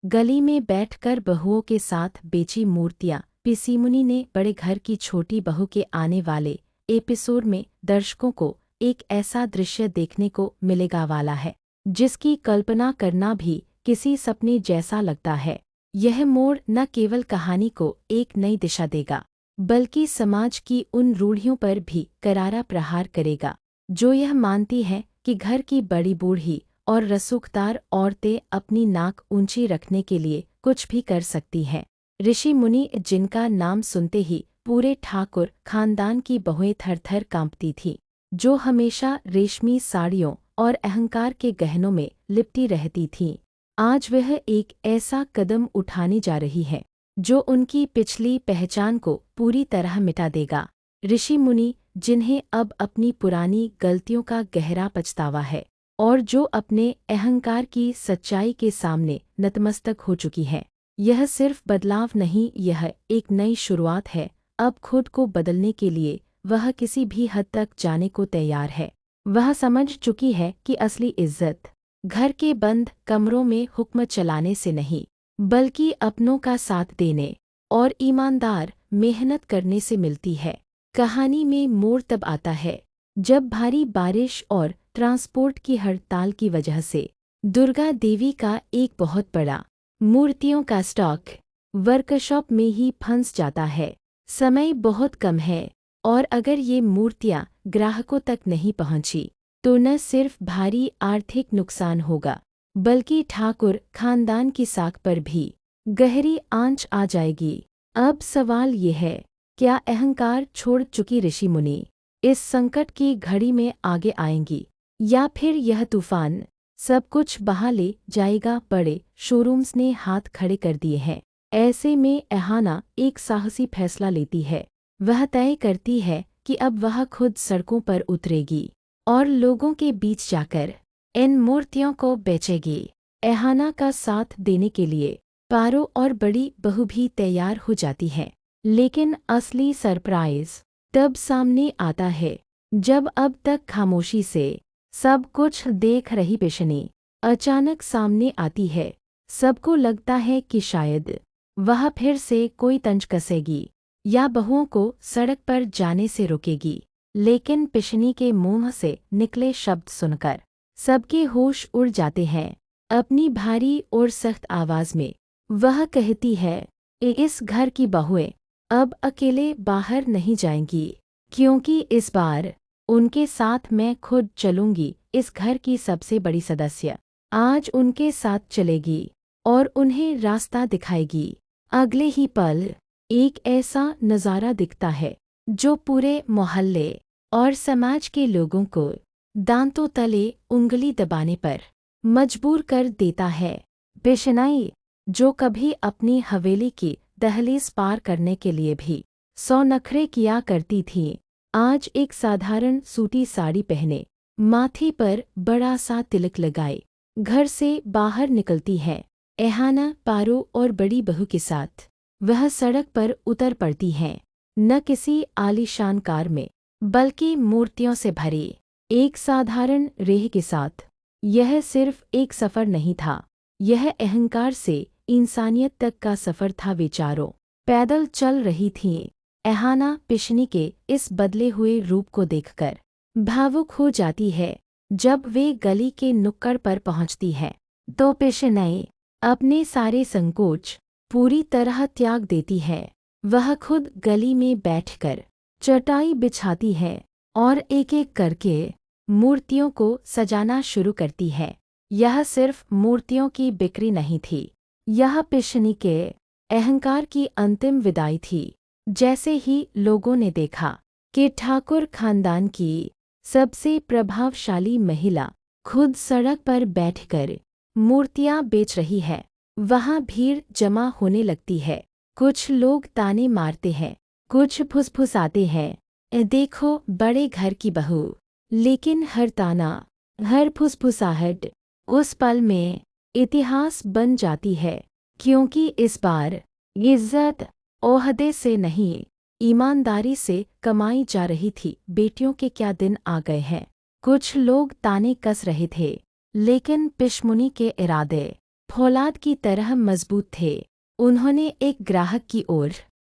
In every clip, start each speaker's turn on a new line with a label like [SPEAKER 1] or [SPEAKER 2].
[SPEAKER 1] गली में बैठकर बहुओं के साथ बेची मूर्तियां। पिसीमुनी ने बड़े घर की छोटी बहू के आने वाले एपिसोड में दर्शकों को एक ऐसा दृश्य देखने को मिलेगा वाला है जिसकी कल्पना करना भी किसी सपने जैसा लगता है। यह मोड़ न केवल कहानी को एक नई दिशा देगा बल्कि समाज की उन रूढ़ियों पर भी करारा प्रहार करेगा जो यह मानती हैं कि घर की बड़ी बूढ़ी और रसूखदार औरतें अपनी नाक ऊंची रखने के लिए कुछ भी कर सकती हैं। ऋषि मुनि, जिनका नाम सुनते ही पूरे ठाकुर खानदान की बहुएं थर-थर कांपती थीं, जो हमेशा रेशमी साड़ियों और अहंकार के गहनों में लिपटी रहती थीं, आज वह एक ऐसा कदम उठाने जा रही है जो उनकी पिछली पहचान को पूरी तरह मिटा देगा। ऋषि मुनि, जिन्हें अब अपनी पुरानी गलतियों का गहरा पछतावा है और जो अपने अहंकार की सच्चाई के सामने नतमस्तक हो चुकी है। यह सिर्फ बदलाव नहीं, यह एक नई शुरुआत है। अब खुद को बदलने के लिए वह किसी भी हद तक जाने को तैयार है। वह समझ चुकी है कि असली इज्जत घर के बंद कमरों में हुक्म चलाने से नहीं, बल्कि अपनों का साथ देने और ईमानदार मेहनत करने से मिलती है। कहानी में मोड़ तब आता है जब भारी बारिश और ट्रांसपोर्ट की हड़ताल की वजह से दुर्गा देवी का एक बहुत बड़ा मूर्तियों का स्टॉक वर्कशॉप में ही फंस जाता है। समय बहुत कम है और अगर ये मूर्तियां ग्राहकों तक नहीं पहुंची तो न सिर्फ भारी आर्थिक नुकसान होगा बल्कि ठाकुर खानदान की साख पर भी गहरी आंच आ जाएगी। अब सवाल ये है, क्या अहंकार छोड़ चुकी ऋषि मुनि इस संकट की घड़ी में आगे आएंगी या फिर यह तूफान सब कुछ बहा ले जाएगा। बड़े शोरूम्स ने हाथ खड़े कर दिए हैं। ऐसे में एहाना एक साहसी फैसला लेती है। वह तय करती है कि अब वह खुद सड़कों पर उतरेगी और लोगों के बीच जाकर इन मूर्तियों को बेचेगी। एहाना का साथ देने के लिए पारो और बड़ी बहू भी तैयार हो जाती है। लेकिन असली सरप्राइज तब सामने आता है जब अब तक खामोशी से सब कुछ देख रही पेशनी अचानक सामने आती है। सबको लगता है कि शायद वह फिर से कोई तंज कसेगी या बहुओं को सड़क पर जाने से रोकेगी। लेकिन पिशनी के मुंह से निकले शब्द सुनकर सबके होश उड़ जाते हैं। अपनी भारी और सख्त आवाज में वह कहती है, इस घर की बहुएं अब अकेले बाहर नहीं जाएंगी, क्योंकि इस बार उनके साथ मैं खुद चलूंगी। इस घर की सबसे बड़ी सदस्य आज उनके साथ चलेगी और उन्हें रास्ता दिखाएगी। अगले ही पल एक ऐसा नज़ारा दिखता है जो पूरे मोहल्ले और समाज के लोगों को दांतों तले उंगली दबाने पर मजबूर कर देता है। पेशनाई, जो कभी अपनी हवेली की दहलीज पार करने के लिए भी 100 नखरे किया करती थी, आज एक साधारण सूती साड़ी पहने, माथे पर बड़ा सा तिलक लगाए घर से बाहर निकलती है। एहाना, पारो और बड़ी बहू के साथ वह सड़क पर उतर पड़ती हैं, न किसी आलीशान कार में बल्कि मूर्तियों से भरी एक साधारण रेह के साथ। यह सिर्फ एक सफ़र नहीं था, यह अहंकार से इंसानियत तक का सफ़र था। विचारों पैदल चल रही थीं। एहाना पिशनी के इस बदले हुए रूप को देखकर भावुक हो जाती है। जब वे गली के नुक्कड़ पर पहुंचती है तो पिशनी अपने सारे संकोच पूरी तरह त्याग देती है। वह खुद गली में बैठकर चटाई बिछाती है और एक एक करके मूर्तियों को सजाना शुरू करती है। यह सिर्फ मूर्तियों की बिक्री नहीं थी, यह पिशनी के अहंकार की अंतिम विदाई थी। जैसे ही लोगों ने देखा कि ठाकुर खानदान की सबसे प्रभावशाली महिला खुद सड़क पर बैठकर मूर्तियां बेच रही है, वहां भीड़ जमा होने लगती है। कुछ लोग ताने मारते हैं, कुछ फुसफुसाते हैं, देखो बड़े घर की बहू। लेकिन हर ताना, हर फुसफुसाहट उस पल में इतिहास बन जाती है, क्योंकि इस बार इज्जत ओहदे से नहीं, ईमानदारी से कमाई जा रही थी। बेटियों के क्या दिन आ गए हैं। कुछ लोग ताने कस रहे थे, लेकिन पिशमुनी के इरादे फौलाद की तरह मजबूत थे। उन्होंने एक ग्राहक की ओर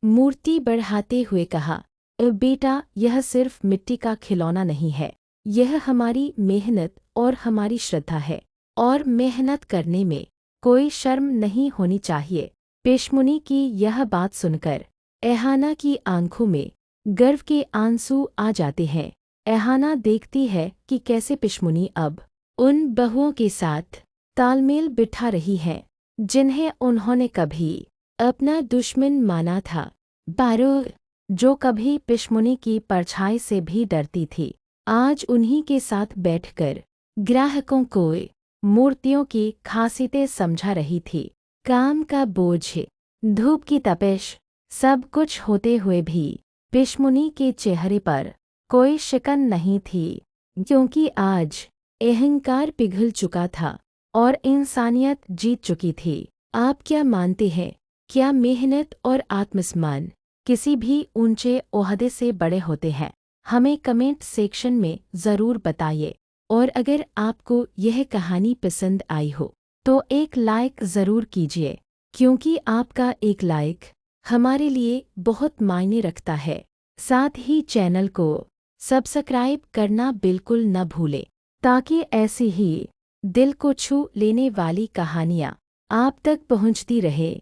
[SPEAKER 1] मूर्ति बढ़ाते हुए कहा, बेटा, यह सिर्फ मिट्टी का खिलौना नहीं है। यह हमारी मेहनत और हमारी श्रद्धा है, और मेहनत करने में कोई शर्म नहीं होनी चाहिए। पेशमुनी की यह बात सुनकर एहाना की आंखों में गर्व के आंसू आ जाते हैं। एहाना देखती है कि कैसे पेशमुनी अब उन बहुओं के साथ तालमेल बिठा रही है जिन्हें उन्होंने कभी अपना दुश्मन माना था। बारो, जो कभी पेशमुनी की परछाई से भी डरती थी, आज उन्हीं के साथ बैठकर ग्राहकों को मूर्तियों की खासियतें समझा रही थी। काम का बोझ, धूप की तपिश, सब कुछ होते हुए भी पेशमुनी के चेहरे पर कोई शिकन नहीं थी, क्योंकि आज अहंकार पिघल चुका था और इंसानियत जीत चुकी थी। आप क्या मानते हैं? क्या मेहनत और आत्मसम्मान किसी भी ऊंचे ओहदे से बड़े होते हैं? हमें कमेंट सेक्शन में ज़रूर बताइए। और अगर आपको यह कहानी पसंद आई हो तो एक लाइक ज़रूर कीजिए, क्योंकि आपका एक लाइक हमारे लिए बहुत मायने रखता है। साथ ही चैनल को सब्सक्राइब करना बिल्कुल न भूलें, ताकि ऐसी ही दिल को छू लेने वाली कहानियाँ आप तक पहुँचती रहे।